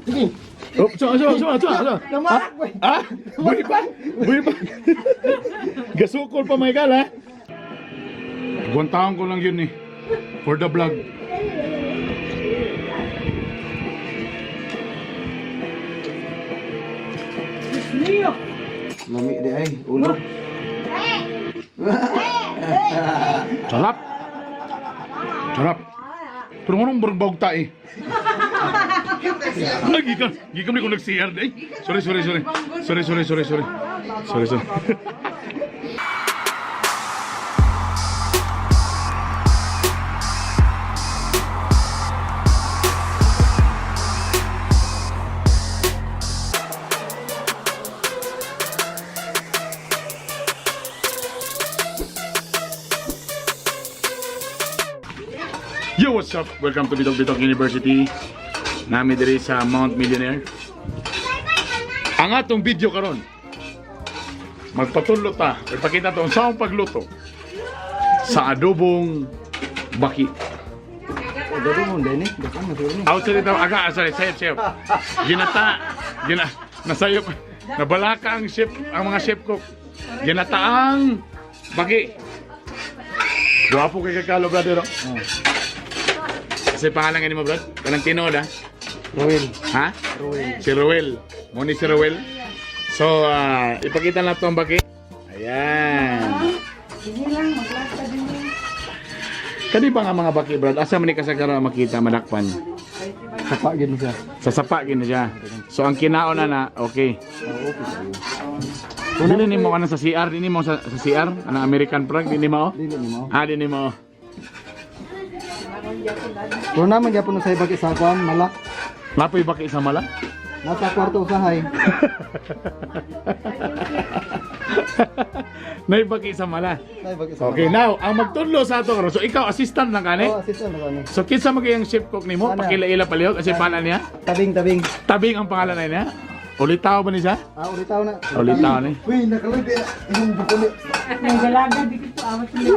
Sige. Oh, sama. Namarak, boy. Ah? Buhay pa? Gasukol pa may gala. Buwan ko lang yun eh. For the vlog. Lami di ay, ulo. Sarap. Pero ngunong berbau tae. Gikan ko nag-CR day. Sorry. Yo, what's up? Welcome to Bitok University. Nami diri sa Mount Millionaire. Ang atong video karon, magpatulo ta, ipakita to ang saong pagluto sa adobong baki. Dado mo din eh. Dakan na tuloy. Outside ito, sorry, chef. Nasayop, nabalaka ang chef, ang mga chef cook. Ginataang baki. Guwapo kay Kakalo, brother. Oh. Kasi pangalan nga mo, brad? Walang tinood, ha? Roel. Ha? Roel. Si Roel. Muni si Roel. So, ipakita na ito ang baki. Ayan. Sige lang, maglasa din yun. Kani ba nga mga baki, brad? Asa man ni kasagara makita, madakpan? Sapa gid siya. Sa sapa, gina siya. So, ang kinaon na, okay. Dili ni mo ka sa CR, dili mo sa CR, ang American flag, dili mo? Dili ni mo. Ah, dili mo. Kung naman gyapon sa ibang isa kuan malak. Napoy baki sa mala? Nasa kwarto usahay. Naibaki sa mala. Sa ibang isa. Okay, now, ang magtudlo sa ato karon. So, ikaw, assistant lang ka ni? Oh, assistant na ni. So, kinsa magiging chef cook nimo? Sana. Pakila-ila palihog kasi pangalan niya? Tabing. Tabing ang pangalan na niya? Ulitaw ba ni siya? Ulitaw na. Ulitaw ni. Uy, nakalagay na. Yung bukuli. May galaga, dikit po awat nila.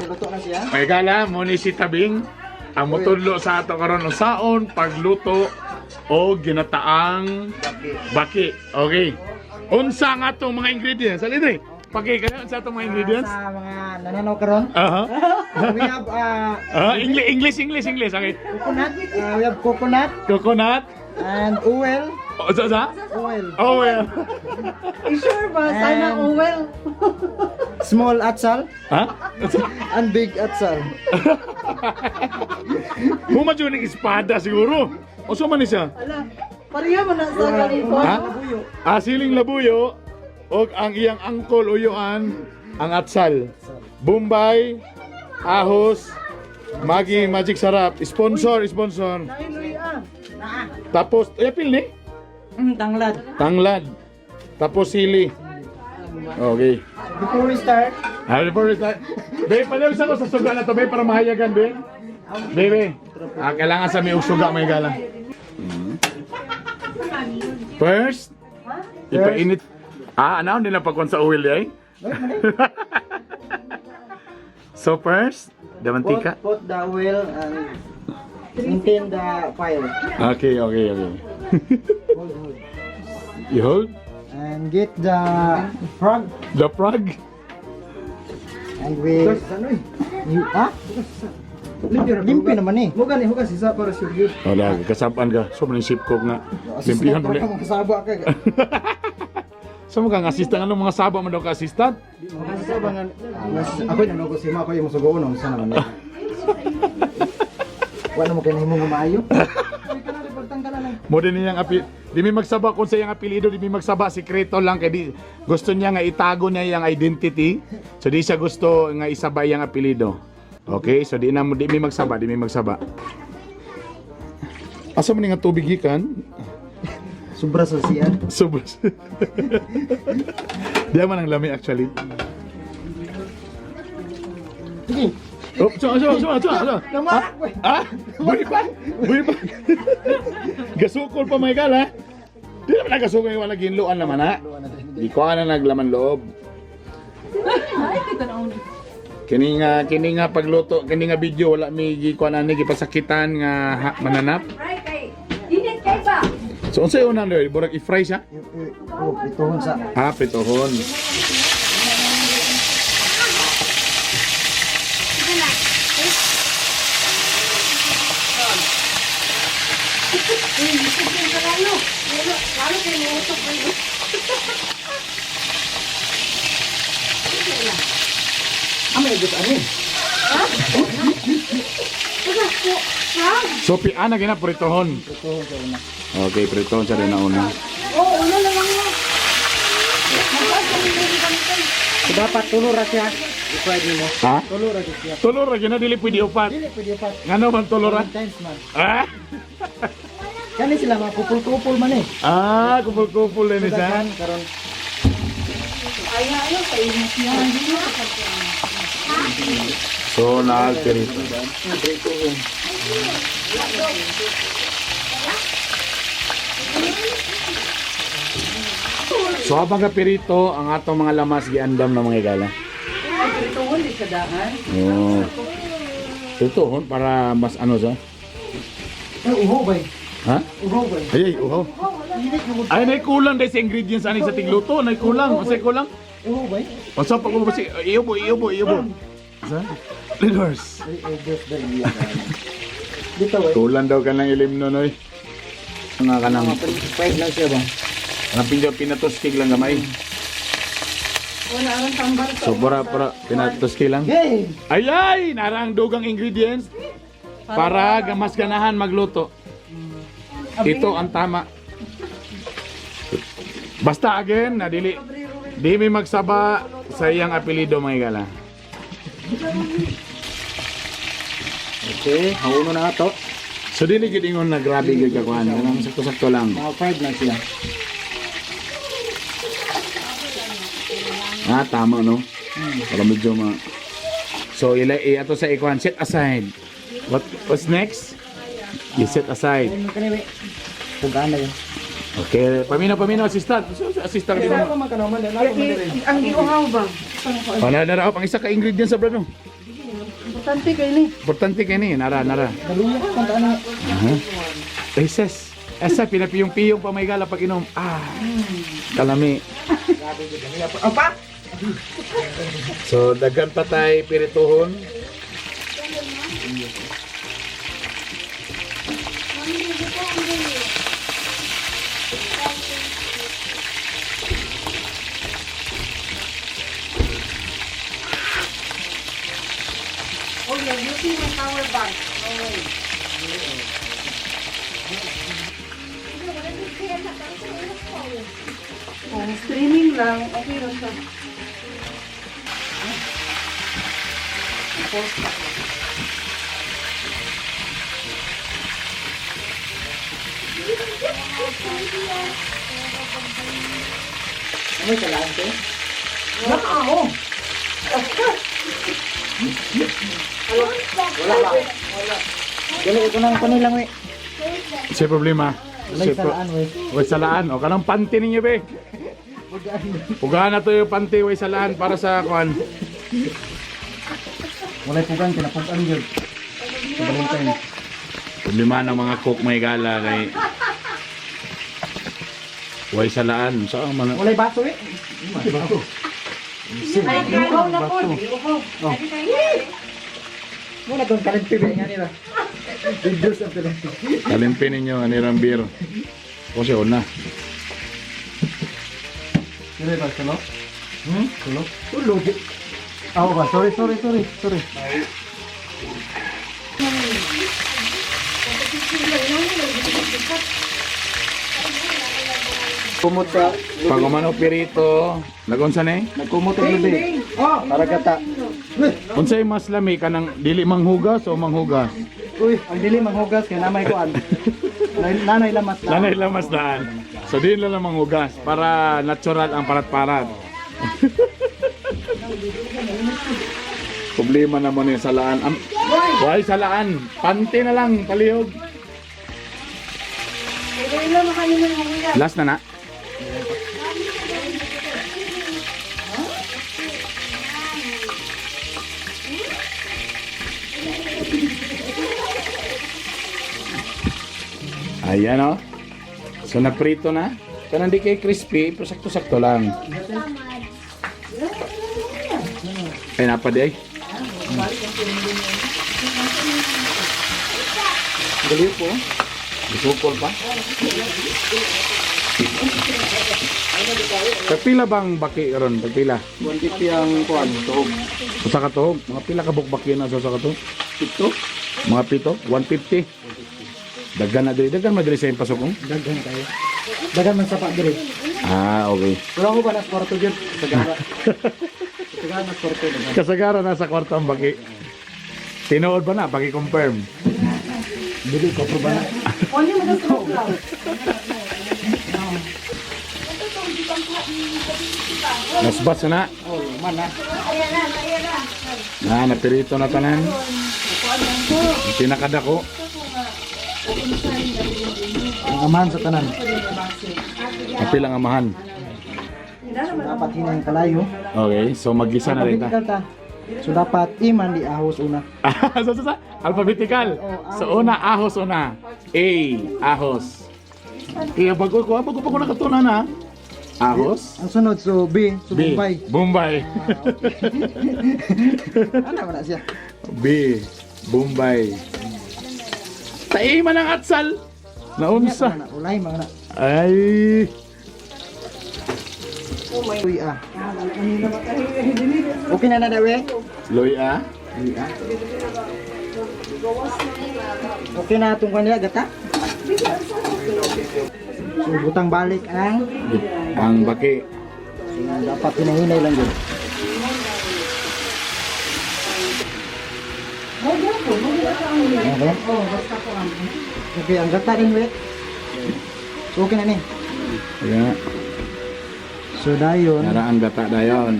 Luto na siya. May gala, muni si Tabing. Ang mutudlo sa ato karon saon pagluto o ginataang baki. Okay. Unsa nga tong mga ingredients? Alidre. Pakikayo sa atong mga ingredients. Sa mga nananaw karon. Aha. We have English. Okay. coconut. We have coconut Coconut. and oil. O, sa? Oil. Oh, well. Sure ba? Sana And- well. Small atsal Ha? and big atsal. Humadyo ng espada siguro. O so man ni siya? Ala, pareha mo na sa kalipon. Ha? Siling labuyo o ang iyang angkol uyuan ang atsal. Bombay, ahos, Magic Sarap, sponsor. Nailoy ah. Tapos, apil ni? Tanglad. Tanglad. Tapos sili. Okay. Before we start, Before we start. Be, palawis ako sa suga na to, be, para mahayagan, be. Bebe, kailangan sa may suga, may gala. First, ipainit. Ano nila pagkon sa oil, eh? So first, the mantika. put the oil and maintain the fire. Okay. You hold And get the frog. the frog. And we... Limpi naman eh. Huwag sisa para sa iyo. Wala, kasapan ka. So, maning sip cook na. Limpihan mo Para makasaba ka. So, mga assistant, anong mga saba man daw ka-assistant? Makasaba nga. Ako yung ko si Ma, ako yung musugoon. Sana naman. Wala mo kayo na himo maayo. Mo din niyang di mi magsaba kung sa iyang apelyido, di mi magsaba, sikreto lang kay di gusto niya nga itago niya iyang identity. So di siya gusto nga isaba iyang apelyido. Okay, so di mi magsaba. Asa man nga tubig gikan? Sobra sa siyan. Sobras. Di man ang lami actually. Sige. Oh, so. Namarak, boy. Buhay pa. Gasukol pa may gala. Di naman nagasukol yung wala ginluan naman ha. Di ko na naglaman loob. Ay, kita na ulit. Kini nga pagluto, kini nga video wala mi gikuan ani gipasakitan nga mananap. Right kay. Dinit kay ba? So unsay una no, burag i-fry siya? Oh, ituhon sa. Ah, pitohon. Lalo kay muutok kayo. Amay gut ani. So ana gina pritohon. Ituhon sa una. Okay, pritohon sa rin na una. Oo, ulo na lang mo. So dapat tulo ra siya. I-fry mo. Ha? Tulo ra gid siya. Tulor ra gina dili pwede upat. Dili pwede pa. Ngano man tulor ra? Times man. Ah? Kani sila mga kupul-kupul man eh. Ah, kupul-kupul din isa. Dagan karon Ayaw, painit yan. So naal perito. So habang kapirito, ang atong mga lamas giandam na mga igala. Ito huli sa daan. Oh. Pritohon para mas ano sa? uho bay. Ha? Uho bay. Ay, uhaw. Ay, nay kulang dahil sa ingredients ani sa tigluto. Nay kulang. Masay kulang. Uho bay. Basta pag mo si iubo. Sa? Leaders. Ay just dali yan. Dito way. Kulang daw ka ng ilim nonoy. Nga ka nang Five lang siya ba? pinatuskig lang gamay. Wala ang tambar sa So para pinatuskig lang. Hey! Ay, narang dugang ingredients para mas ganahan magluto. Ito ang tama. Basta again, na di may magsaba sa iyang apelido mga igala. Okay, hauno na ato. So dili gid ingon na grabe gid ka kuan, kanang sakto-sakto lang. Mga five lang siya. Ah, tama no. Para medyo So ato sa ikuan, set aside. What's next? You set aside. Ay, kani way. Pugaan na yun. Okay, paminaw assistant. So, assistant Kaya ka ako mo. makanaman na ako man diri. ang giuhaw ba? Panadara pang isa ka ingredients sa brano. Importante kay ni. Importante kay ni, nara. Naluya ko kanta na. Esa pinapiyong-piyong pa may gala pag inom. Ah. Kalami. Apa? So daghan pa tay pirituhon. Oh, you're using my power bank. No way. Kung streaming lang, okay lang siya. May kalante. Nakao! Wala ba? Dili ko nang kanilang we. Sa problema. May salaan we. Way salaan. O kanang panty ninyo be. Pugahan na to yung panty way salaan para sa kuan. Wala pugan kinapugan gyud. Sa Valentine. Problema ng mga cook may gala kay way salaan. Sa mga Wala baso we. Baso. Ay, giuhaw na po. Giuhaw. Wala kang kalante we nga nila. Videos ang kalante. talimpi ninyo anirang beer. O siya una. Dire ba solo? Solo? Solo. Ako ba? Sorry. Kumot sa Pag umano pirito, nagunsa na eh. nagkumot og lubi. Para gata. Unsay mas lami kanang dili manghugas o manghugas? Uy, ang dili manghugas kay namay kuan. Nanay lamas na. Lanay lamas daan. So din lang manghugas para natural ang parat-parat. Problema naman yung salaan. Why salaan? Panty na lang, palihog. Ilan mo kayo ng mga Last na na. Ayan o. So naprito na. Pero hindi kayo crispy, pero sakto-sakto lang. Ay, napad ay. Dali po. Isukol pa. Kapila bang baki ron? Kapila? 150 ang kuan, tuhog. Usa ka tuhog? Mga pila ka bukbaki na sa usa ka tuhog? Ito. Mga pito? 150? Dagan na diri. Dagan madiri sa iyong pasok mo? Daghan kayo. Daghan man sapa diri. Ah, okay. Pero ako ba na kwarto gyud sa gara. Sa gara na kwarto daghan. Kasagara na sa kwarto ang baki. Tinuod ba na? Paki-confirm. Dili ko pro ba na. Only mo sa vlog. Nasbas na. Oh, man na. Napirito na tanan. Ang pinakadako. Ang amahan sa tanan. Kapilang amahan. Dapat hinay ang kalayo. Okay, so mag-isa na rin ta. Alphabetical ta. So dapat iman di ahos una. sa alphabetical. So una, ahos una. A, ahos. Kaya bago ko nakatunan ha. Ahos. Ang sunod so B, so B, Bombay. Bombay. Ano ba na siya? B, Bombay. Taiman ang atsal. Naunsa. Ulay mga na. Ay. Uy ah. Okay na na dawe? Loy ah. Uy ah. Okay na itong kanila gata? So butang balik ang baki. dapat hinahinay lang yun. Okay? Okay, ang gata rin wet. So okay na ni. Kaya, So dayon. naraan gata dayon.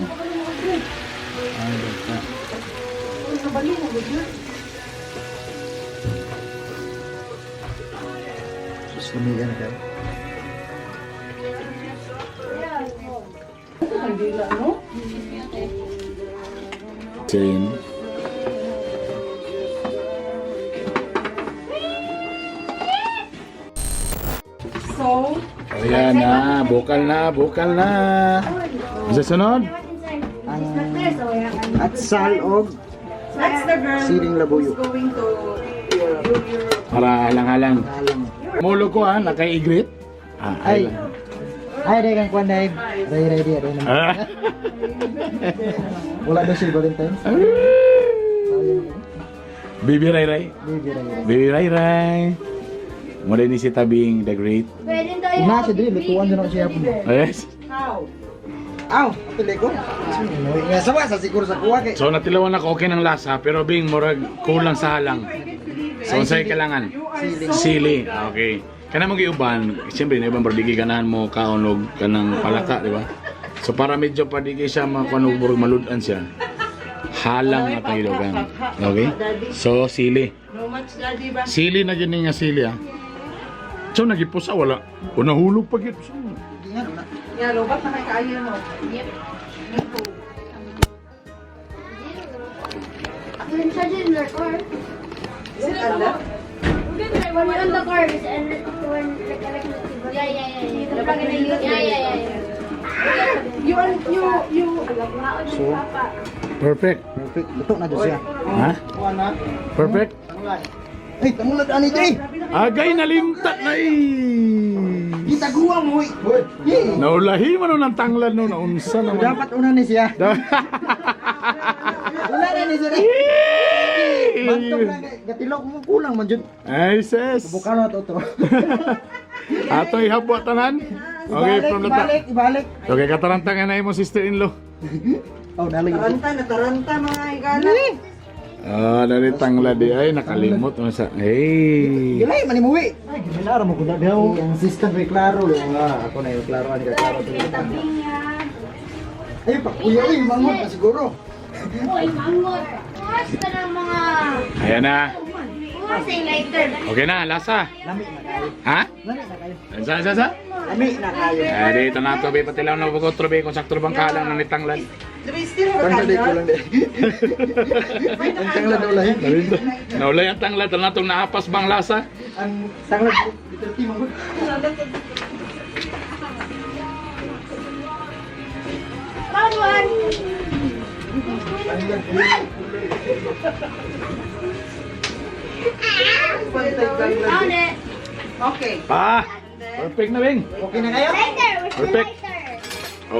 Ang gata. Sus, lumigan kayo. Chain. So, Ayan na, bukal na, bukal na. Sa sunod? Ang atsal og that's the girl siling labuyo. who's going to Para halang-halang. Alam. Mulo ko ha, naka-igrit. Ay. Ay, day kang kwan day. Ray di na. Ah. Wala daw si Valentine. Bibi Ray Ray. Baby ray. Bibi Ray Ray. Mula ni si Tabing the Great. Una siya dili lutuan din ako siya po. Yes. how? Aw, apil ko. Nga sawa sa siguro sa kuha kay. So natilawan ako okay ng lasa pero bing murag kulang sa halang. So unsay kailangan? Sili. Okay. Kana mo giuban, siyempre na ibang bardigi ganahan mo kaunog kanang palaka, di ba? So para medyo padigi siya makunog murag maludan siya. Halang at ang ilogan. Okay? So sili. No much daddy ba? Sili na gini nga sili ah. So nagipusa wala. O nahulog pa gid. Yeah, lobat na kay kaayo mo. You can charge it in their car. Is it under? When you're on the car, it's when like electricity. Yeah. Plug in the yeah. You So, Perfect. perfect. Luto na dyan siya. Ha? Kuha na. Perfect. Ay, tangulag ani day. Agay nalimtat na Kita guwa mo. Yee. Naulahi man ng tanglad no naunsa naman. Dapat una ni siya. Una na ni siya. Bantog na gatilok mo kulang man jud. Ay sis. Bukan na to. Ato ihabwa tanan. Okay, from the top. Ibalik. Okay, katarantangan na mo sister-in-law. Oh, nalang yun. Nataranta mga igala. Ah, dari tanglad di ay nakalimot mo sa. Hey. Gilay, manimuwi. Ay, ginara mo kuda daw. Ang assistant may klaro. Ako na yung klaro. Ani ka klaro. Ay, pakuya. Ay, mangot na siguro. Uy, mangot. Basta ng mga... Ayan na. Say later. Okay na, lasa. Lami na kayo. Ha? Lami na kayo. Sa? Lami na kayo. Dito na to, be. Patilaw na pagkotro, be. Kung sakto bang kalang ng nitanglan. Do we still have a Pagsaday ko candle? lang din. Ang tanglad na ulahin. Naulay ang tanglan. Ito na itong naapas bang lasa. Ang tanglad dito timang. Round one. Round it. Okay. Perfect na, Bing. Okay na kayo? Lighter. Where's the Perfect. lighter?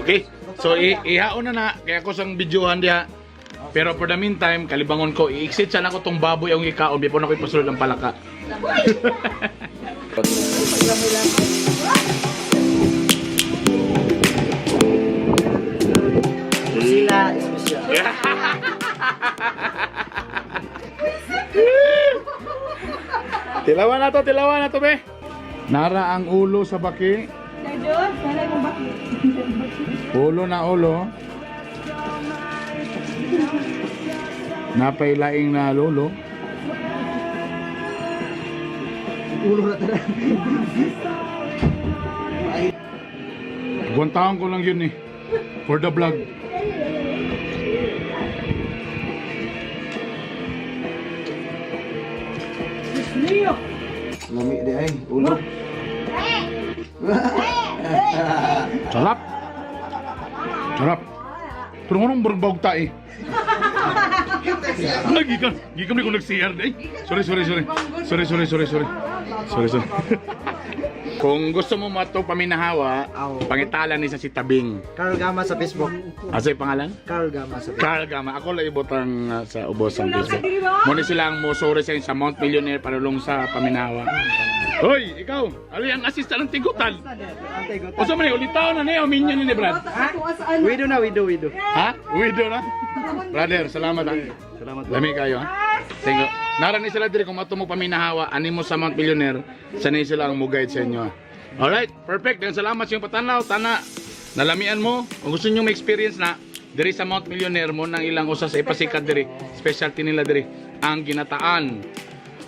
Okay. So, ihaon na. Kaya ko sang videohan diya. Pero for the meantime, kalibangon ko, i-exit sana ko tong baboy ang ikaon before na ko ipasulod ng palaka. Sila, espesyal. Tilawan na to, be. Nara ang ulo sa baki. Ulo na ulo. Napailaing na lolo. Ulo na tara. Taon ko lang yun eh. For the vlog. Lami di ay. Ulo. Sarap. Sarap. Pero anong berbau tae? Gikan di ko nag-CR day. Sorry. Kung gusto mo mato paminahawa, pangitalan ni sa si Tabing. Carl Gama sa Facebook. Asa yung pangalan? Carl Gama sa Facebook. Carl Gama. Ako lang ibotang sa ubos ang Facebook. Muna silang mo sorry sa Mount Millionaire panulong sa paminahawa. Hoy, ikaw, ali ang assistant ng tigutan. O sa man ulitaw na niya, minyo ni Brad. Widow na, widow. Ha? Widow na? Brother, salamat ha. Salamat. Lami kayo ha. Thank you. Narani sila diri kung ato mo paminahawa, ani mo sa Mount Millionaire, sanay sila ang mo-guide sa inyo. Alright, perfect. Then salamat sa iyong patanaw, tana. Nalamian mo. Kung gusto niyo ma-experience na diri sa Mount Millionaire mo nang ilang usa sa ipasikat diri, specialty nila diri ang ginataan.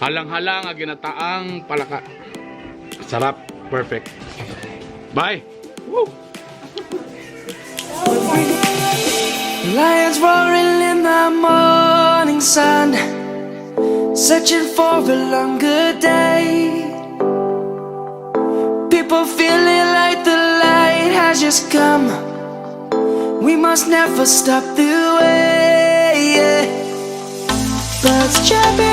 Halang-halang ang ginataang palaka. Sarap, perfect. Bye. Woo. Lions roaring in the morning sun, searching for a longer day. People feeling like the light has just come. We must never stop the way. Birds chirping